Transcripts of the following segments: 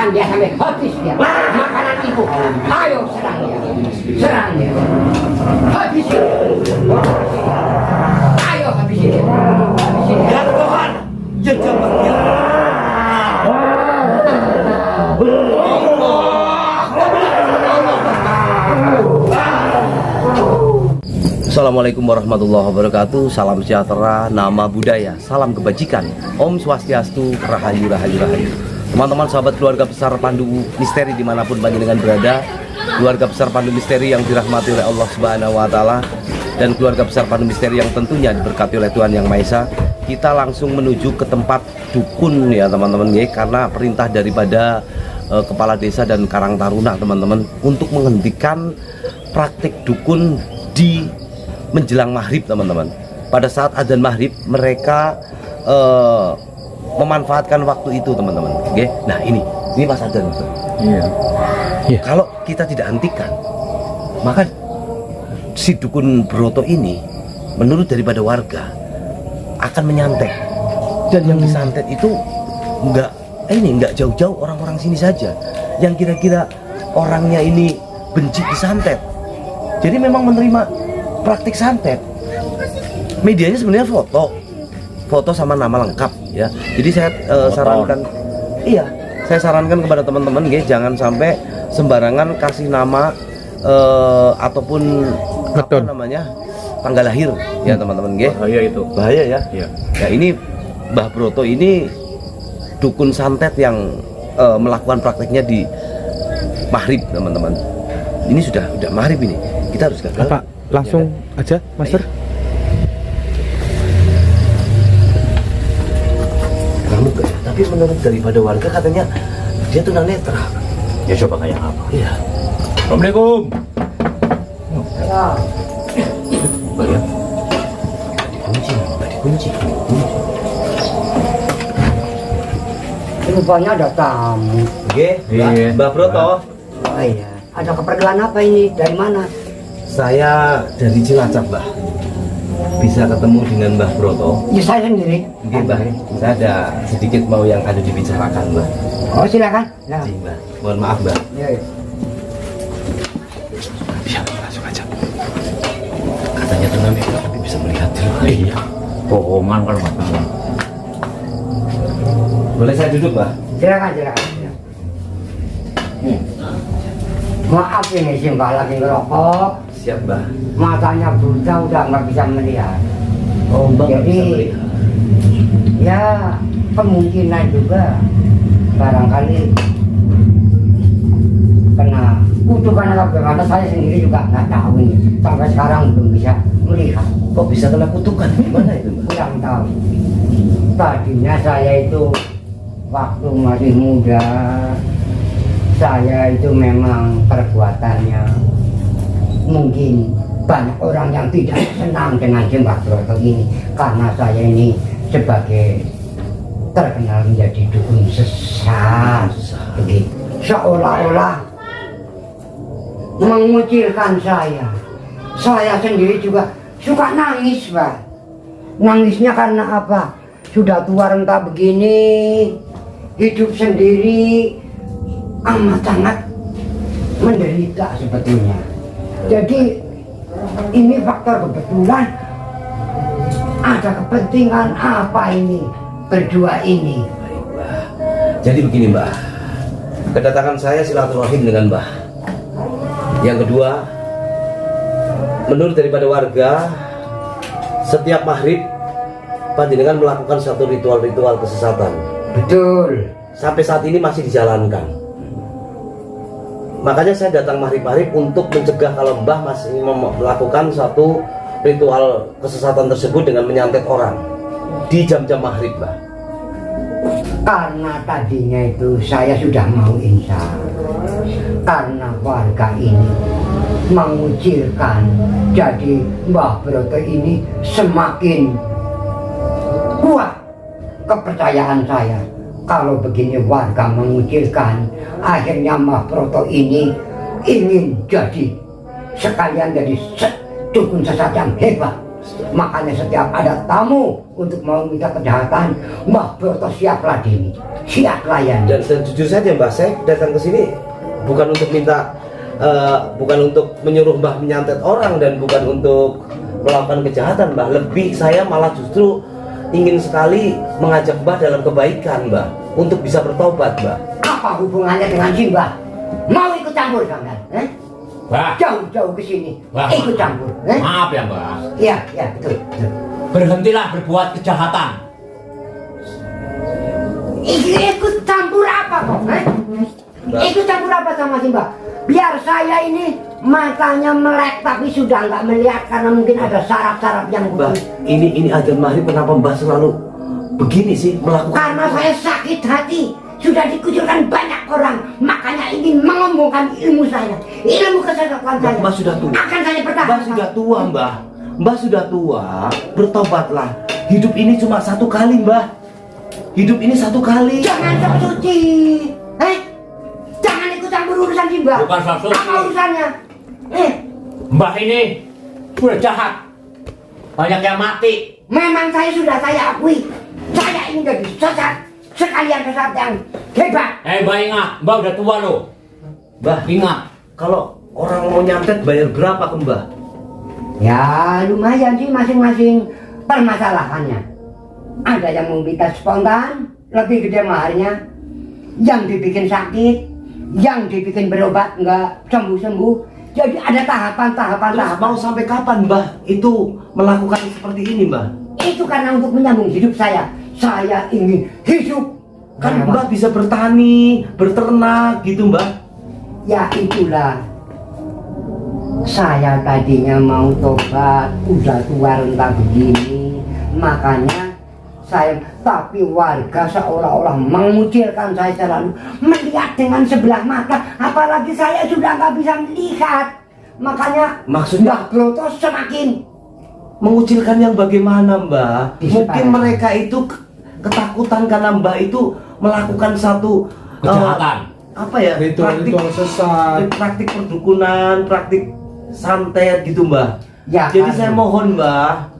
makan dia sampai habis dia. Makanan ibu. Ayo serang dia. Serang dia. Habis dia. Ayo habis dia. Habis dia. Ya Tuhan, ya Tuhan. Assalamualaikum warahmatullahi wabarakatuh. Salam sejahtera, nama budaya, salam kebajikan. Om Swastiastu, Rahayu Rahayu Rahayu. Teman-teman sahabat keluarga besar Pandu Misteri dimanapun panjenengan berada, keluarga besar Pandu Misteri yang dirahmati oleh Allah Subhanahu Wa Taala, dan keluarga besar Pandu Misteri yang tentunya diberkati oleh Tuhan Yang Maha Esa. Kita langsung menuju ke tempat dukun ya teman-teman ya, karena perintah daripada kepala desa dan Karang Taruna teman-teman untuk menghentikan praktik dukun di menjelang maghrib teman-teman. Pada saat adzan maghrib mereka memanfaatkan waktu itu teman-teman. Oke, nah ini pas adzan itu. Iya. Kalau kita tidak hentikan, maka si dukun Broto ini menurut daripada warga akan menyantet, dan yang disantet itu nggak jauh-jauh orang-orang sini saja yang kira-kira orangnya ini benci disantet. Jadi memang menerima praktik santet. Medianya sebenarnya foto sama nama lengkap ya. Jadi saya sarankan kepada teman-teman ya, jangan sampai sembarangan kasih nama ataupun apa namanya tanggal lahir ya teman-teman ya. Bahaya itu. Bahaya ya. Iya. Nah ini Mbah Broto ini dukun santet yang melakukan prakteknya di maghrib teman-teman. Ini sudah maghrib ini. Kita harus gagal. Pak, langsung aja, Master. Kamu gak ya? Tapi menurut daripada warga katanya dia tunanetra. Ya coba kayak apa? Iya. Assalamualaikum. Mbak ya. Dikunci. Rupanya ada tamu. Oke, Iya. Mbak Broto. Oh iya. Ada keperluan apa ini? Dari mana? Saya dari Cilacap, Mbah. Bisa ketemu dengan Mbah Broto? Ya saya sendiri. Oke, Mbah. Saya ada sedikit mau yang ada dibicarakan, Mbah. Oh silakan. Nah. Iya, Mbah. Mohon maaf, Mbah. Ya, ya. Iya, langsung aja. Katanya tunanetra tapi bisa melihat dulu. Iya. Bohongan kalau nggak tahu. Boleh saya duduk, Mbah? Silakan. Maaf ini si Mbak lagi ngerokok, Siap, Mbah. matanya buta udah nggak bisa melihat. Oh, Mbah nggak bisa Jadi melihat. ya kemungkinan juga barangkali kena kutukan atau bagaimana, saya sendiri juga nggak tahu ini. Sampai sekarang belum bisa melihat. Kok bisa kena kutukan? Gimana itu, Mbah? Kurang tahu. Tadinya saya itu waktu masih muda, saya itu memang perbuatannya mungkin banyak orang yang tidak senang dengan Mbah Broto ini, karena saya ini sebagai terkenal menjadi dukun sesat begitu, seolah-olah mengucilkan saya sendiri juga suka nangis, Pak. Nangisnya karena apa? Sudah tua renta begini, hidup sendiri amat sangat menderita sebetulnya. Jadi ini faktor kebetulan, ada kepentingan apa ini berdua ini. Baik, Mbah. Jadi begini, Mbah. Kedatangan saya silaturahim dengan Mbah. Yang kedua, menurut daripada warga, setiap maghrib panjenengan melakukan satu ritual-ritual kesesatan. Betul. Sampai saat ini masih dijalankan. Makanya saya datang maghrib-maghrib untuk mencegah kalau Mbah masih melakukan satu ritual kesesatan tersebut dengan menyantet orang di jam-jam maghrib, Mbah. Karena tadinya itu saya sudah mau insaf, karena warga ini mengucilkan, jadi Mbah Broto ini semakin kuat kepercayaan saya. Kalau begini warga mengucilkan, akhirnya Mbah Broto ini ingin jadi sekalian jadi dukun sesat yang hebat. Makanya setiap ada tamu untuk mau minta kejahatan, Mbah Broto siap ladeni, siap layan. Dan jujur saja Mbah, saya datang ke sini bukan untuk minta, bukan untuk menyuruh Mbah menyantet orang dan bukan untuk melakukan kejahatan Mbah. Lebih saya malah justru ingin sekali mengajak Mbah dalam kebaikan Mbah, untuk bisa bertobat Mbah. Apa hubungannya dengan si Mbah? Mau ikut campur sampean? Mbah, Jauh-jauh ke sini, Mbah, ikut campur. maaf ya Mbah. Iya, iya, betul. Berhentilah berbuat kejahatan. Ikut campur apa kok? Ikut campur apa sama si Mbah? Biar saya ini matanya melek tapi sudah nggak melihat karena mungkin ada saraf-saraf yang Mbah, putus. ini adzan maghrib, kenapa Mbah selalu begini sih melakukan? Karena saya sakit hati, sudah dikucilkan banyak orang, makanya ingin mengombongkan ilmu saya, ilmu kesehatan saya. Mbah sudah tua. Akan saya Mbah pertahankan. sudah tua Mbah. Mbah sudah tua, bertobatlah. Hidup ini cuma satu kali Mbah. Hidup ini satu kali. Jangan sok suci, jangan ikut campur urusan si Mbah. Bukan sok suci. Apa urusannya? Mbah ini sudah jahat. Banyak yang mati. Memang saya akui, saya ini jadi sesat, sekalian sesat yang hebat. Mbah ingat, Mbah udah tua loh. Mbah, Ingat. kalau orang mau nyantet bayar berapa ke Mbah? Ya lumayan sih masing-masing permasalahannya. Ada yang mau minta spontan, lebih gede maharnya. Yang dibikin sakit, yang dibikin berobat nggak sembuh-sembuh. Jadi ada tahapan-tahapan. Terus mau sampai kapan Mbah itu melakukan seperti ini Mbah? Itu karena untuk menyambung hidup saya. Saya ingin hidup. Kan Karena Mbah bisa bertani, berternak gitu Mbah. ya itulah. Saya tadinya mau tobat, udah tua renta begini, makanya saya, tapi warga seolah-olah mengucilkan saya selalu, melihat dengan sebelah mata, apalagi saya sudah nggak bisa melihat. Makanya Maksudnya? Mbah Broto semakin Mengucilkan yang bagaimana Mbah? Bisa. Mungkin mereka itu ketakutan karena Mbah itu melakukan satu Kejahatan. apa ya? Ritual-ritual sesat. praktik perdukunan, praktik santet gitu Mbah. Ya, Jadi kan. saya mohon Mbah,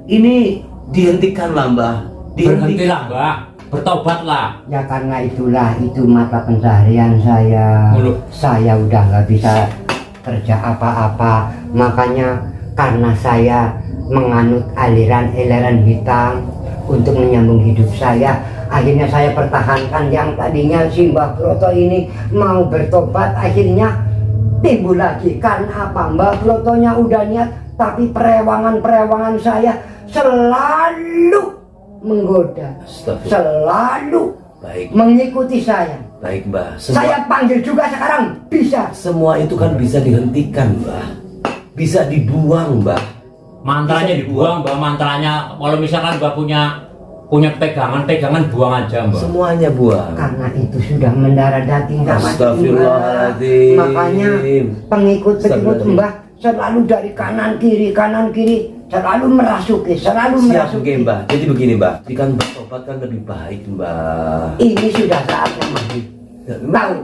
ini dihentikanlah Mbah. Berhentilah Mbah. Bertobatlah. ya karena itulah itu mata pencaharian saya. Mulu. Saya udah nggak bisa kerja apa-apa, makanya karena saya menganut aliran hitam untuk menyambung hidup saya, akhirnya saya pertahankan yang tadinya si Mbah Broto ini mau bertobat, akhirnya timbul lagi. Karena apa? Mbah Brotonya udah niat, tapi perewangan saya selalu menggoda, Astagfirullah. selalu Baik, mengikuti saya. baik Mbah. Saya panggil juga sekarang, bisa. Semua itu kan bisa dihentikan Mbah. Bisa dibuang Mbah. Mantranya dibuang Mbah, mantranya kalau misalkan Mbah punya pegangan buang aja Mbah. Semuanya buang. Karena itu sudah mendarah daging sama Astagfirullahaladzim. makanya pengikut-pengikut Astagfirullahaladzim. Mbah selalu dari kanan kiri selalu merasuki, selalu Siap merasuki. oke Mbah. Jadi begini Mbah, jika bertobat kan lebih baik Mbah. Ini sudah saatnya mati. Tahu,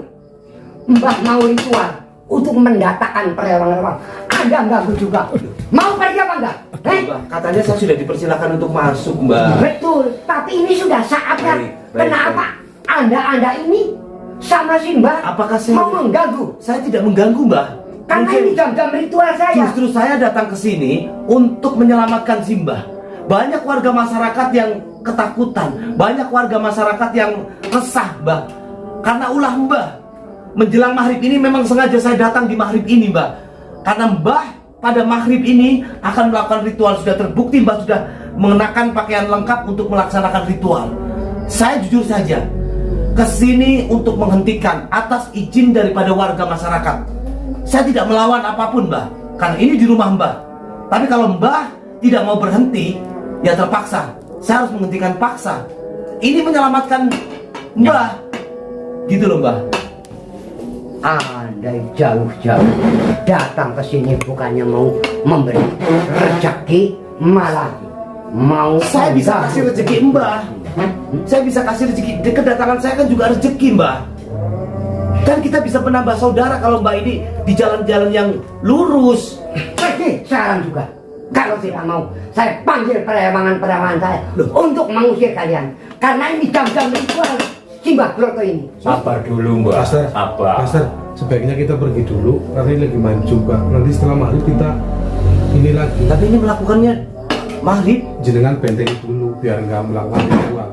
Mbah mau ritual untuk mendatangkan perewang-rewang. Anda ganggu juga. Mau pergi apa enggak? Mbah, katanya saya sudah dipersilakan untuk masuk Mbah. Betul, tapi ini sudah saatnya. Baik, baik, Kenapa Anda ini sama si Mbah Apakah saya- mau mengganggu? Saya tidak mengganggu Mbah. Karena Mungkin ini jam-jam ritual saya. justru saya datang ke sini untuk menyelamatkan Simbah. Banyak warga masyarakat yang ketakutan, banyak warga masyarakat yang resah Mbah. Karena ulah Mbah menjelang maghrib ini memang sengaja saya datang di maghrib ini Mbah. Karena Mbah pada maghrib ini akan melakukan ritual, sudah terbukti Mbah sudah mengenakan pakaian lengkap untuk melaksanakan ritual. Saya jujur saja kesini untuk menghentikan atas izin daripada warga masyarakat. Saya tidak melawan apapun Mbah, karena ini di rumah Mbah. Tapi kalau Mbah tidak mau berhenti, ya terpaksa. Saya harus menghentikan paksa. Ini menyelamatkan Mbah, gitu loh Mbah. Anda jauh-jauh datang ke sini bukannya mau memberi rezeki, malah mau Saya bisa kasih rezeki Mbah. Saya bisa kasih rezeki. Kedatangan saya kan juga rezeki Mbah. Kan kita bisa menambah saudara kalau Mbah ini di jalan-jalan yang lurus. Pergi sekarang juga. Kalau tidak mau, saya panggil perewangan-perewangan saya untuk mengusir kalian. Karena ini jam-jam ritual Simbah Broto ini. Sabar dulu Mbah. Master, Sabar. Master, sebaiknya kita pergi dulu karena ini lagi maju, Mbak. Nanti setelah maghrib kita ini lagi. Tapi ini melakukannya maghrib. Jenengan bentengi dulu biar nggak melakukan ritual.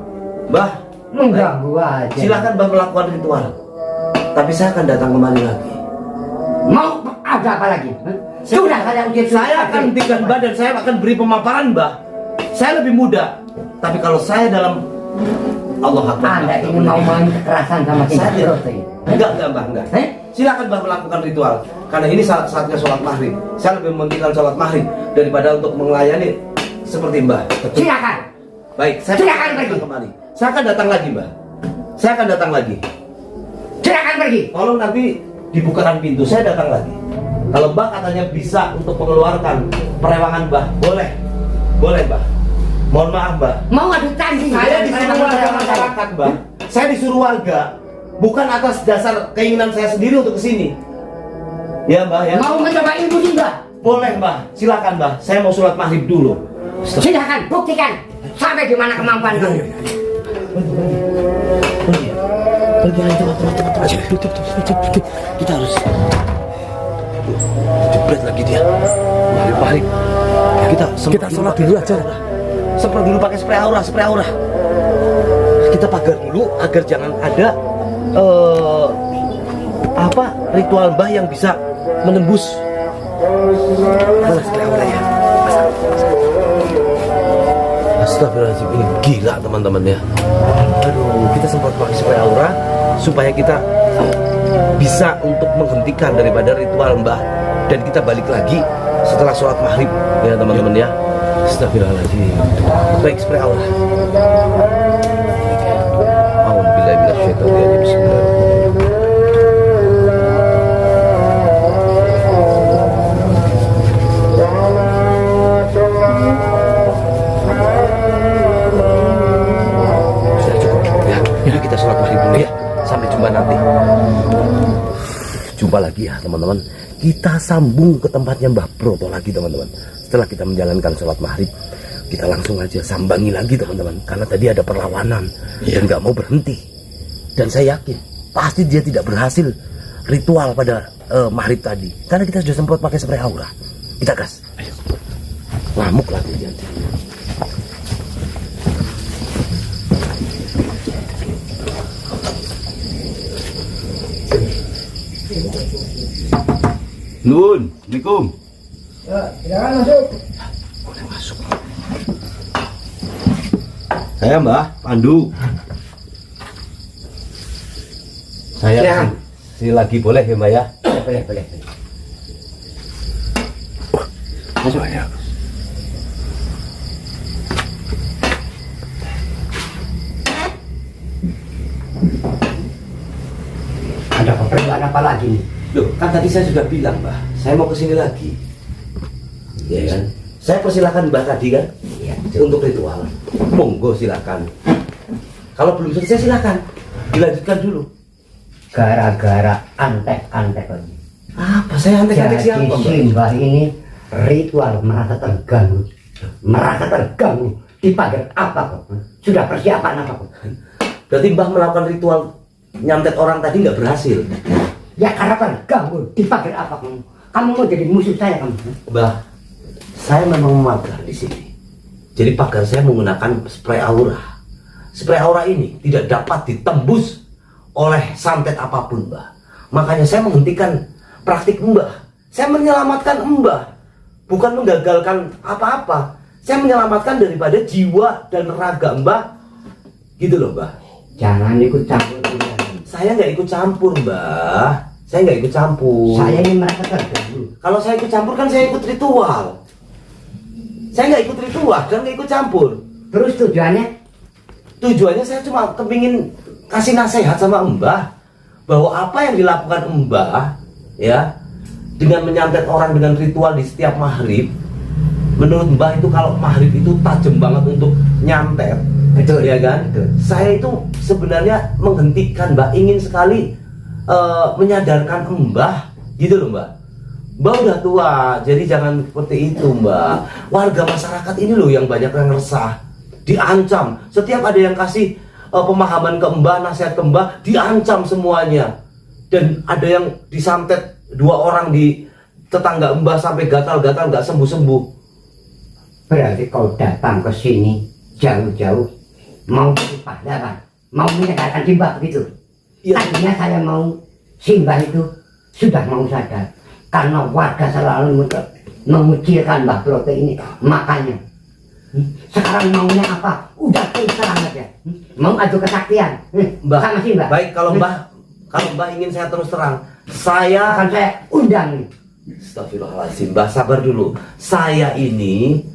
Mbah, Mengganggu aja. silakan Mbah melakukan ritual. Tapi saya akan datang kembali lagi. Mau ada apa lagi? Sudah saya usir. Saya akan hentikan Mbah dan saya akan beri pemaparan Mbah. Saya lebih muda. Tapi kalau saya dalam Allah Akbar. Anda ingin mau main kekerasan sama Simbah Saya Broto ini? enggak Mbah, enggak. Silakan Mbah melakukan ritual. Karena ini saatnya sholat maghrib. Saya lebih mementingkan sholat maghrib daripada untuk melayani seperti Mbah. Silakan. Baik, saya Silakan akan pergi. kembali. Saya akan datang lagi Mbah. Saya akan datang lagi. Silakan pergi. Tolong nanti dibukakan pintu, saya datang lagi. Kalau Mbah katanya bisa untuk mengeluarkan perewangan Mbah, boleh. Boleh Mbah. Mohon maaf Mbah. Mau adu tanding? Saya disuruh warga masyarakat Mbah. Saya disuruh warga. Bukan atas dasar keinginan saya sendiri untuk kesini. Ya Mbah ya. Mau mencoba ilmu Simbah? Boleh Mbah. Silakan Mbah. Saya mau sholat maghrib dulu. Silakan, buktikan. Sampai di mana kemampuan kamu. Pergi aja teman-teman aja. Kita harus jebret lagi dia. Maghrib. Kita sholat dulu aja. Semprot dulu pakai spray aura. Kita pagar dulu agar jangan ada ritual Mbah yang bisa menembus. Mana spray aura ya? Astagfirullahaladzim, ini gila teman-teman ya. Aduh, kita sempat pakai spray aura supaya kita bisa untuk menghentikan daripada ritual Mbah dan kita balik lagi setelah sholat maghrib ya teman-teman ya. Astagfirullahaladzim. Baik, spray aura. A'udzubillahi minasyaitonirrajim. Bismillahirrahmanirrahim. Sudah cukup ya. Yuk kita sholat maghrib dulu ya. Sampai jumpa nanti. Jumpa lagi ya teman-teman. Kita sambung ke tempatnya Mbah Broto lagi teman-teman. Setelah kita menjalankan sholat maghrib, kita langsung aja sambangi lagi teman-teman. Karena tadi ada perlawanan dan nggak mau berhenti. Dan saya yakin pasti dia tidak berhasil ritual pada maghrib tadi. Karena kita sudah semprot pakai spray aura. Kita gas. Ayo. Ngamuk lagi dia. Nun, Assalamualaikum. Ya, silakan masuk. Boleh masuk. Saya Mbah Pandu. Saya Ya. sini lagi boleh ya Mbak ya? Boleh. Masuk aja. Ada keperluan apa lagi nih? Loh, kan tadi saya sudah bilang Mbah, saya mau kesini lagi. Ya kan? Saya persilakan Mbah tadi kan? Iya. Untuk ritual. Monggo silakan. Kalau belum selesai silakan. Dilanjutkan dulu. Gara-gara antek-antek lagi. Apa? Saya antek-antek Jadi siapa Mbah? Simbah ini ritual merasa terganggu. Dipagar apa kok? Sudah persiapan apa kok? Berarti Mbah melakukan ritual nyantet orang tadi nggak berhasil. Ya karena terganggu. Dipagar apa kamu? Kamu mau jadi musuh saya kamu? Mbah, saya memang memagar di sini. Jadi pagar saya menggunakan spray aura. Spray aura ini tidak dapat ditembus oleh santet apapun, Mbah. Makanya saya menghentikan praktik Mbah. Saya menyelamatkan Mbah, bukan menggagalkan apa-apa. Saya menyelamatkan daripada jiwa dan raga Mbah. Gitu loh, Mbah. Jangan ikut campur. Saya nggak ikut campur, Mbah. Saya nggak ikut campur. Saya ini merasa terganggu. Kalau saya ikut campur kan saya ikut ritual. Saya nggak ikut ritual dan nggak ikut campur. Terus tujuannya? Tujuannya saya cuma kepingin kasih nasihat sama Mbah bahwa apa yang dilakukan Mbah ya dengan menyantet orang dengan ritual di setiap maghrib, menurut Mbah itu kalau maghrib itu tajam banget untuk nyantet. Betul Ya kan? Betul. Saya itu sebenarnya menghentikan Mbah, ingin sekali menyadarkan Mbah gitu loh Mbah, Mbak udah tua, jadi jangan seperti itu Mbak. Warga masyarakat ini loh yang banyak yang resah, diancam. Setiap ada yang kasih pemahaman ke Mbak, nasihat ke Mbak, diancam semuanya. Dan ada yang disantet 2 orang di tetangga Mbak sampai gatal-gatal nggak sembuh-sembuh. Berarti kau datang ke sini jauh-jauh mau berpahlawan, mau menegakkan Simbah begitu. Iya. Tadinya saya mau Simbah itu sudah mau sadar karena warga selalu mengucilkan Mbah Broto ini, makanya sekarang maunya apa? Udah terus terang aja. Mau adu kesaktian Mbak, sama Simbah. baik kalau Mbak ingin saya terus terang, saya akan saya undang nih. Astagfirullahaladzim, Mbak sabar dulu. Saya ini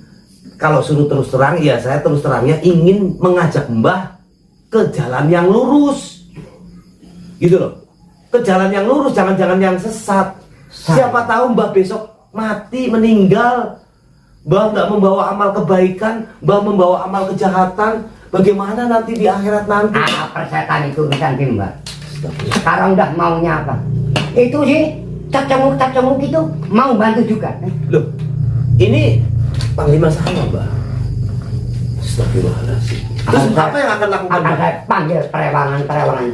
kalau suruh terus terang, ya saya terus terangnya ingin mengajak Mbah ke jalan yang lurus. Gitu loh. Ke jalan yang lurus, jangan-jangan yang sesat. Siapa tahu Mbah besok mati, meninggal. Mbah nggak membawa amal kebaikan, Mbah membawa amal kejahatan. Bagaimana nanti di akhirat nanti? Persetan itu urusan Simbah. Sekarang udah maunya apa? Itu sih cecenguk itu mau bantu juga. Loh, ini Panglima saya Mbak. Astagfirullahaladzim. Terus apa yang akan lakukan Akan Mbak? saya panggil perewangan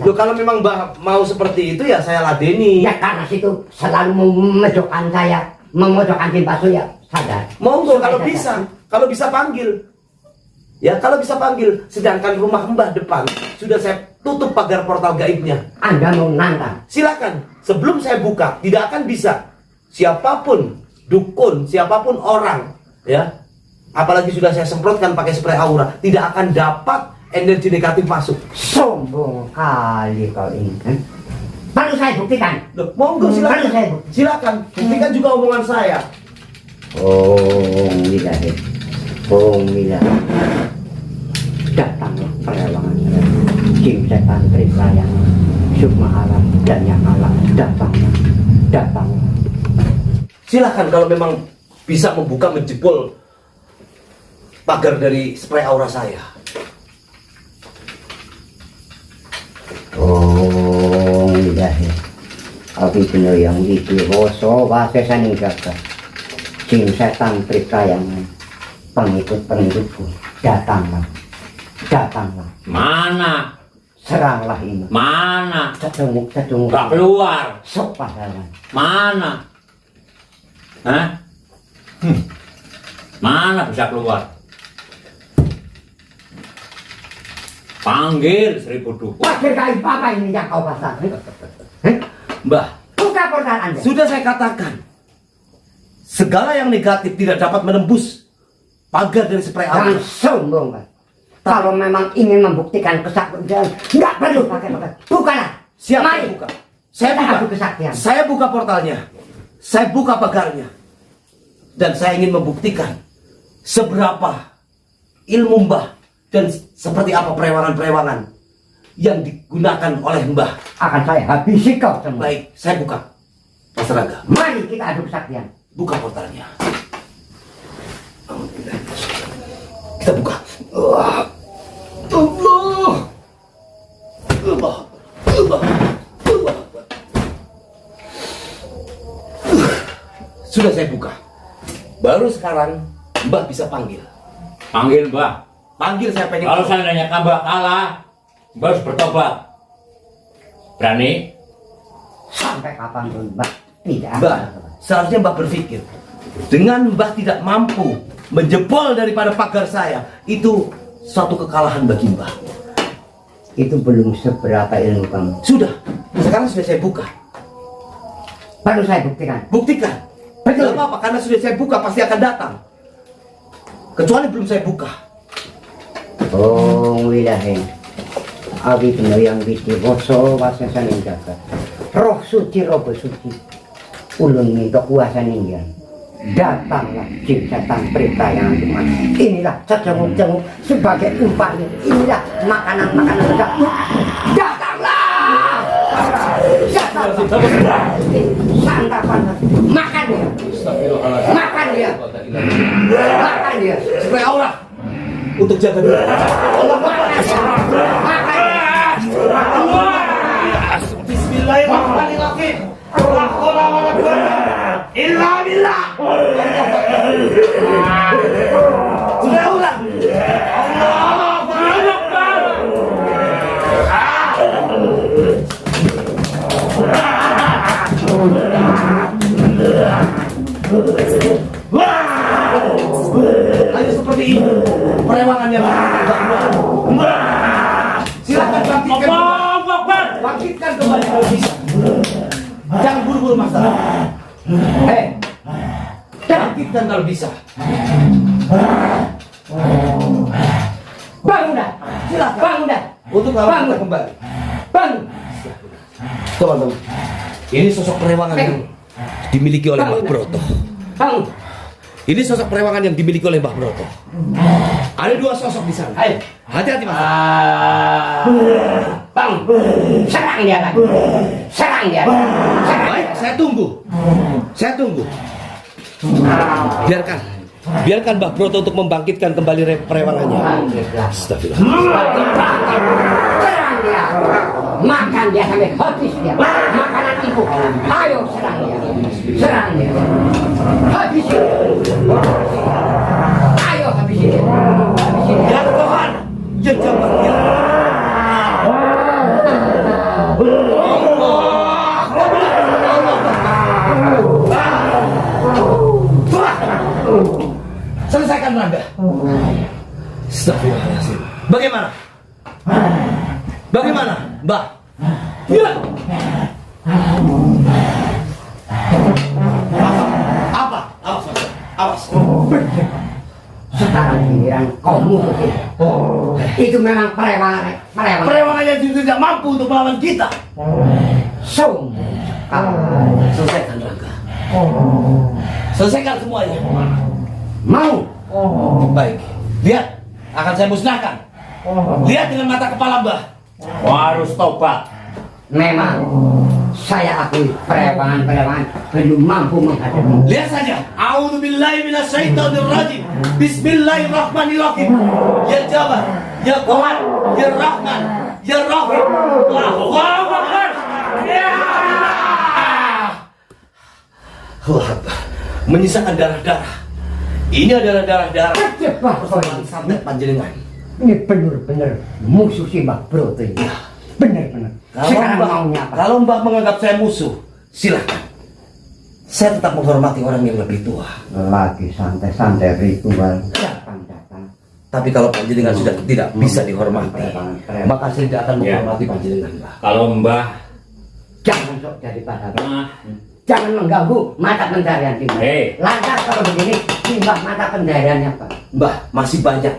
Loh, kalau memang Mbak mau seperti itu ya saya ladeni. ya karena situ selalu memojokkan saya, memojokkan Simbah ya sadar. Monggo kalau Saya bisa, sadar. kalau bisa panggil. Ya kalau bisa panggil. Sedangkan rumah Mbah depan sudah saya tutup pagar portal gaibnya. Anda mau nantang? Silakan. Sebelum saya buka, tidak akan bisa siapapun dukun, siapapun orang, ya. Apalagi sudah saya semprotkan pakai spray aura, tidak akan dapat energi negatif masuk. Sombong kali kau ini. Perlu saya buktikan. Loh, monggo Perlu saya silakan. buktikan. Silakan. Buktikan juga omongan saya. Milahi. Milahi. Datanglah perewangan Jim setan Trisayang Sukma alam dan yang alam. Datanglah. Silakan kalau memang bisa membuka menjebol pagar dari spray aura saya. Milahi. Abi bener yang didiwoso wasesaning jagat. Jim setan Trisayang pengikut-pengikutku. Datanglah. Mana? Seranglah ini. Mana? Cecunguk. Gak keluar. Sok pahlawan. Mana? Hah? Mana bisa keluar? Panggil 1000 dukun. Wakil gaib apa ini yang kau pasang? Mbah, Buka portal Anda. sudah saya katakan, segala yang negatif tidak dapat menembus pagar dari spray aura. Jangan sombong kan. Kalau memang ingin membuktikan kesaktian, nggak perlu pakai. Bukalah. Siap, Mari. saya buka. Saya Kita buka. adu kesaktian. Saya buka portalnya. Saya buka pagarnya. Dan saya ingin membuktikan seberapa ilmu Mbah dan seperti apa perewangan-perewangan yang digunakan oleh Mbah. Akan saya habisi kau semua. Baik, saya buka. Mas Rangga, Mari kita adu kesaktian. buka portalnya. Kita buka. Allah. Sudah saya buka. Baru sekarang Mbah bisa panggil. Panggil Mbah. Panggil, saya pengen. Kalau seandainya Mbah kalah, Mbah harus bertobat. Berani? Sampai kapanpun, Mbak. Tidak akan. Mbah, seharusnya Mbah berpikir, dengan Mbah tidak mampu menjebol daripada pagar saya, itu suatu kekalahan bagi Mbah. Itu belum seberapa ilmu kamu. Sudah, sekarang sudah saya buka. Perlu saya buktikan. Buktikan. Betul. Tidak apa-apa, karena sudah saya buka pasti akan datang. Kecuali belum saya buka. Wilahi. Abi bener yang didiwoso wasesaning jagat. Roh suci, roh besuci. Ulun minta kuasa ninggal. Datanglah jin setan berita yang cuma. Inilah cecenguk-cenguk sebagai umpannya. Inilah makanan-makanan datuk. Datanglah. Santapan. Makan dia. Makan dia. Makan dia. Supaya aura untuk jaga diri. Makan dia. Bismillahirrahmanirrahim. La haula wala quwwata illa Bangkitkan kembali kalau bisa. Jangan buru-buru master. Bangkitkan kalau bisa. Bangun dah. Silakan. Bangun dah. Untuk lawan kita kembali. Bangun. Teman-teman, ini sosok perewangan yang dimiliki oleh Mbah Broto. Bangun. Ini sosok perewangan yang dimiliki oleh Mbah Broto. Ada dua sosok di sana. Ayo. Hati-hati mas. Bangun. Serang dia lagi. Serang dia. Serang. Baik, saya tunggu. Saya tunggu. Biarkan Mbah Broto untuk membangkitkan kembali perewangannya. Bangkitlah. Astagfirullah. Serang dia. Makan dia sampai habis dia. Makanan ibu. Ayo serang dia. Serang dia. Habis dia. Ayo habis dia. Habis dia. Ya Tuhan, ya Jabbar ya. Selesaikan Rangga. Astagfirullahaladzim. Bagaimana? Bagaimana, Mbah? Ya. Apa? Awas, Mas. Awas. Sekarang giliran kau musuh kita. Itu memang perewangan. Perewangan yang tidak mampu untuk melawan kita. Sombong. Selesaikan Rangga. Selesaikan semuanya. Mau. Baik. Lihat, akan saya musnahkan. Lihat dengan mata kepala Mbah. Harus tobat. Memang saya akui perewangan belum mampu menghadapi. Lihat saja. A'udzubillahi minasyaitonirrajim. Bismillahirrahmanirrahim. Ya Jabbar, ya Qahar, ya Rahman, ya Rahim. Allahu Akbar. Ya. Allah Akbar. Menyisakan darah-darah. Ini adalah darah-darah Cepat kau ini. santet panjenengan. Ini benar-benar musuh si Mbak Broto ini. Benar-benar. Sekarang maunya apa? Kalau Mbah menganggap saya musuh, silakan. Saya tetap menghormati orang yang lebih tua. Lagi santai-santai ritual. Datang. Tapi kalau panjenengan sudah tidak bisa dihormati, maka saya tidak akan Ya. menghormati panjenengan, Mbah. Kalau Mbah, Jangan sok jadi pada. nah, Jangan mengganggu mata pencarian Simbah. Lantas kalau begini, Simbah mata pencariannya apa? Mbah, masih banyak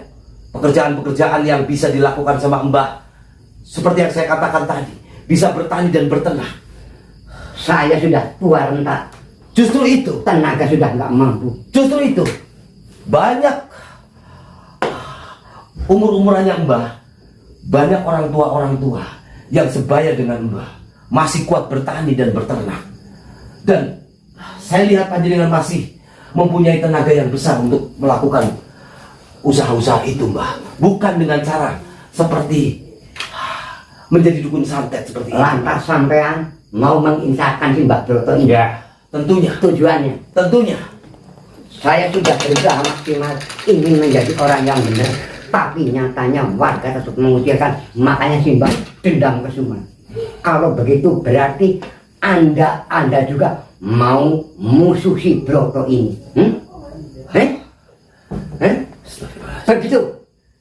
pekerjaan-pekerjaan yang bisa dilakukan sama Mbah. Seperti yang saya katakan tadi, bisa bertani dan berternak. Saya sudah tua renta. Justru itu, Tenaga sudah nggak mampu. justru itu. Banyak umur-umurannya Mbah, banyak orang tua yang sebaya dengan Mbah, masih kuat bertani dan berternak. Dan saya lihat panjenengan masih mempunyai tenaga yang besar untuk melakukan usaha-usaha itu, Mbah. Bukan dengan cara seperti menjadi dukun santet seperti itu. Lantas sampean mau menginsahkan Simbah Broto ini? ya, Tentunya, Tujuannya, tentunya. saya sudah berusaha maksimal ingin menjadi orang yang benar, tapi nyatanya warga tetap mengucilkan. Makanya Simbah dendam kesuman. Kalau begitu berarti Anda juga mau musuh si Broto ini. Begitu?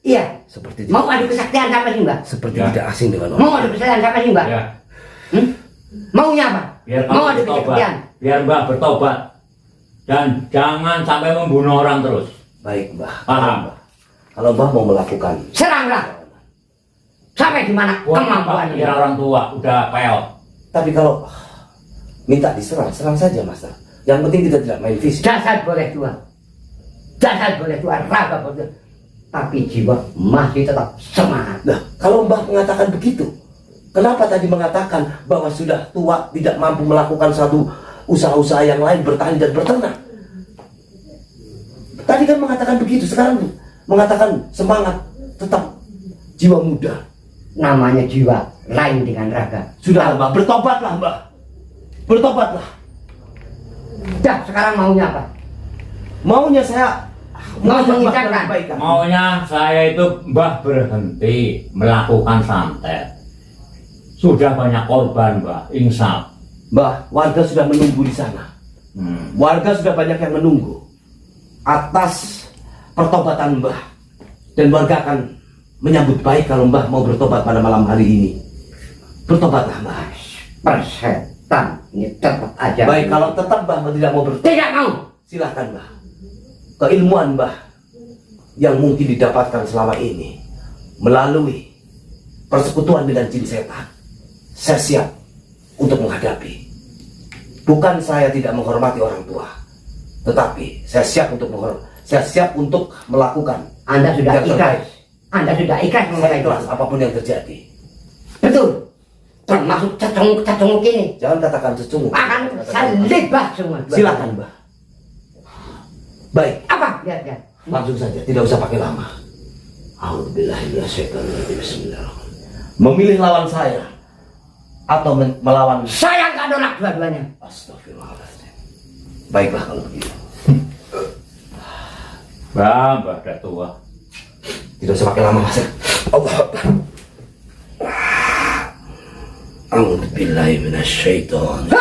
Iya. Seperti Mau adu kesaktian sama Simbah? seperti Ya. tidak asing dengan orang. Mau adu kesaktian sama Simbah? ya. Maunya apa? Biar Mau kamu adu bertobat. kesaktian? Biar Mbah bertobat. Dan jangan sampai membunuh orang terus. Baik, Mbah. Paham? Kalau Mbah mau melakukan, Seranglah. Sampai di mana Wah, kemampuan biar orang tua udah peot. tapi kalau minta diserang, serang saja, Master. Yang penting kita tidak main fisik. Jasad boleh tua, raga boleh, tapi jiwa masih tetap semangat. Nah, kalau Mbah mengatakan begitu, kenapa tadi mengatakan bahwa sudah tua, tidak mampu melakukan satu usaha-usaha yang lain, bertani dan berternak? Tadi kan mengatakan begitu, sekarang mengatakan semangat, tetap jiwa muda. Namanya jiwa lain dengan raga. Sudah, Mbah, bertobatlah, Mbah. Bertobatlah. Dah, sekarang maunya apa? Maunya saya Mau mengajak Mbah mengikat dalam kebaikan. Maunya saya itu Mbah berhenti melakukan santet. Sudah banyak korban, Mbah. Insaf. Mbah, warga sudah menunggu di sana. Warga sudah banyak yang menunggu atas pertobatan Mbah. Dan warga akan menyambut baik kalau Mbah mau bertobat pada malam hari ini. Bertobatlah Mbah. Persetan ini tetap aja. Baik, kalau tetap Mbah tidak mau bertobat, Tidak mau. silahkan Mbah. Keilmuan Mbah yang mungkin didapatkan selama ini melalui persekutuan dengan jin setan, saya siap untuk menghadapi. Bukan saya tidak menghormati orang tua, tetapi saya siap untuk saya siap untuk melakukan. Anda sudah yang ikhlas. terbaik. Anda sudah ikhlas Saya mengenai ikhlas itu. apapun yang terjadi. Betul. Termasuk cacung-cacung ini. Jangan katakan cecunguk. Akan saya libas semua. Silakan Mbah. Baik, Apa? Lihat. langsung saja, tidak usah pakai lama. A'udzubillahiminasyaitonirrajim. Bismillahirrahmanirrahim. Memilih lawan saya atau melawan. Saya nggak nolak dua-duanya. Astagfirullahaladzim. Baiklah kalau begitu. Mbah udah tua. Tidak usah pakai lama Mas. Allah Akbar. A'udzubillahiminasyaitonir.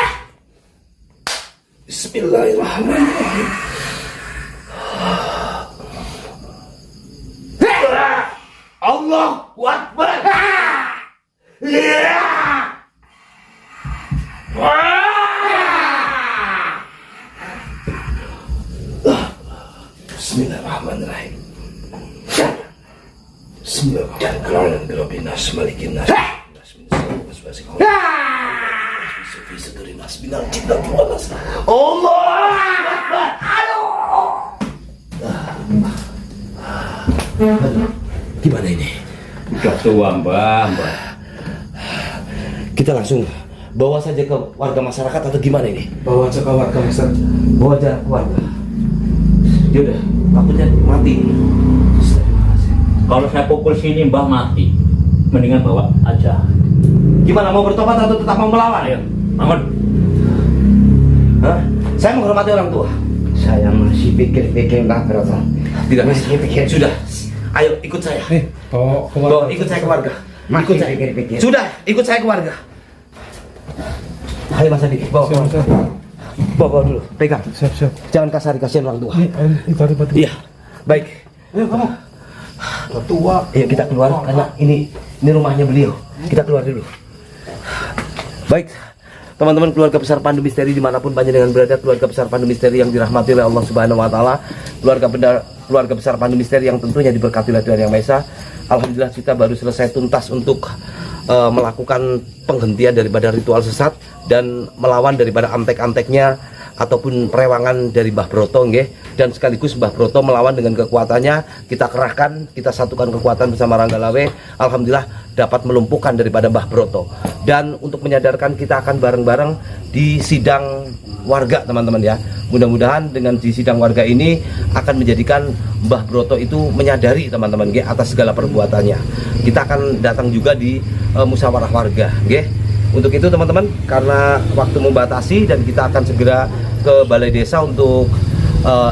Bismillahirrahmanirrahim. Allahu Akbar. Bismillahirrahmanirrahim. Bismillahirrahmanirrahim. Gimana ini? Udah tua Mbah. Kita langsung bawa saja ke warga masyarakat atau gimana ini? Bawa aja ke warga Ustaz. Bawa aja ke warga. Yaudah, takutnya mati. Kalau saya pukul sini Mbah mati. Mendingan bawa aja. Gimana, mau bertobat atau tetap mau melawan? Ayo, bangun. Hah? Saya menghormati orang tua. Saya masih pikir-pikir Mbak Broto. Tidak Masih pikir. Sudah. Ayo ikut saya. Bawa ke Bawa, ikut saya ke warga. Masih Ikut saya. pikir-pikir. Sudah, ikut saya ke warga. Ayo Mas Adi, bawa. Siap, Ustaz. Bawa dulu, pegang. Siap. Jangan kasar, kasihan orang tua. Ini tadi batu. Iya, baik. Ayo kamu. Tua. Ayo kita keluar karena ini rumahnya beliau. Kita keluar dulu. Baik, teman-teman keluarga besar Pandu Misteri dimanapun panjenengan berada, keluarga besar Pandu Misteri yang dirahmati oleh Allah Subhanahu Wa Taala, keluarga besar Pandu Misteri yang tentunya diberkati oleh Tuhan Yang Maha Esa. Alhamdulillah kita baru selesai tuntas untuk melakukan penghentian daripada ritual sesat dan melawan daripada antek-anteknya ataupun perewangan dari Mbah Broto, nggih. Dan sekaligus Mbah Broto melawan dengan kekuatannya, kita kerahkan, kita satukan kekuatan bersama Ranggalawe. Alhamdulillah dapat melumpuhkan daripada Mbah Broto. Dan untuk menyadarkan, kita akan bareng-bareng di sidang warga, teman-teman ya. Mudah-mudahan dengan di sidang warga ini akan menjadikan Mbah Broto itu menyadari, teman-teman, nggih, atas segala perbuatannya. Kita akan datang juga di musyawarah warga, nggih. Untuk itu teman-teman, karena waktu membatasi dan kita akan segera ke balai desa untuk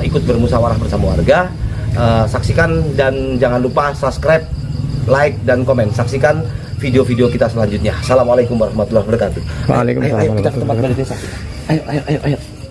ikut bermusyawarah bersama warga. Saksikan dan jangan lupa subscribe, like, dan komen. Saksikan video-video kita selanjutnya. Assalamualaikum warahmatullahi wabarakatuh. Waalaikumsalam Ayo kita ke tempat balai desa. Ayo.